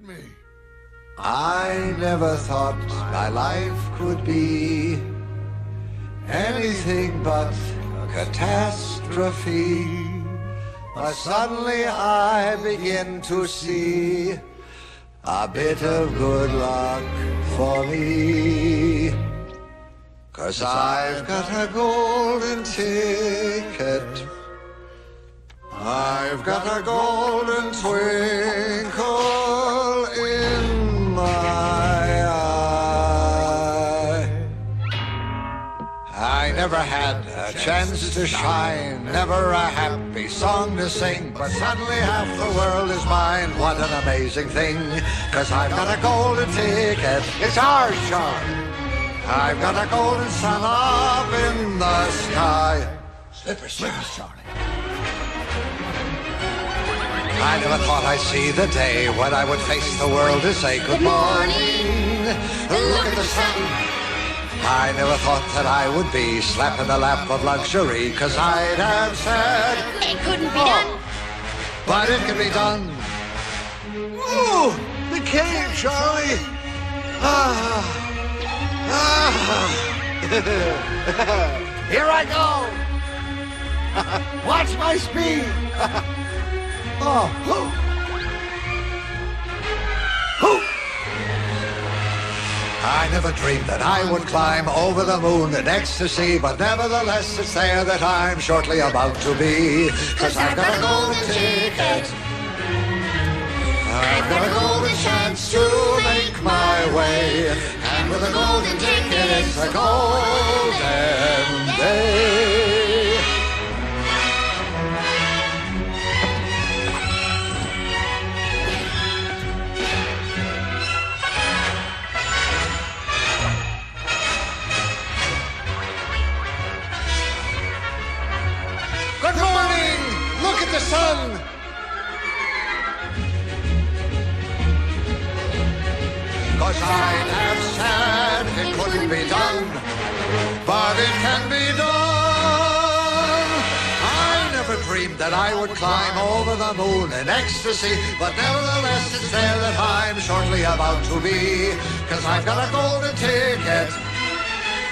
at me. I never thought my life could be anything but catastrophe. But suddenly I begin to see a bit of good luck for me. 'Cause I've got a golden ticket. I've got a golden twinkle in my eye. I never had a chance to shine, never a happy song to sing, but suddenly half the world is mine. What an amazing thing, 'cause I've got a golden ticket. It's ours, Sean. I've got a golden sun up in the sky. Slippers, Charlie. I never thought I'd see the day when I would face the world to say good morning. Look at the sun. I never thought that I would be slapping the lap of luxury, 'cause I'd have said it couldn't be done. But it can be done. Ooh, the cave, Charlie. Here I go. Watch my speed. I never dreamed that I would climb over the moon in ecstasy, but nevertheless it's there that I'm shortly about to be. 'Cause I've got a golden ticket. I've got a golden chance to make my way, and with a golden ticket it's a golden day. Good morning! Look at the sun! Cause I'd have said it couldn't be done, but it can be done. I never dreamed that I would climb over the moon in ecstasy, but nevertheless it's there that I'm shortly about to be. 'Cause I've got a golden ticket.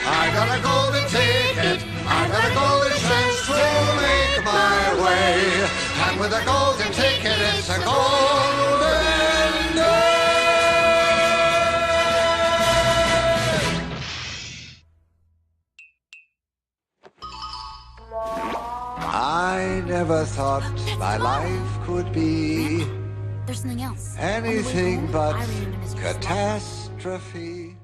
I've got a golden ticket. I've got a golden chance to make my way, and with a golden ticket it's a golden day. I never thought my life could be There's something else. anything but catastrophe.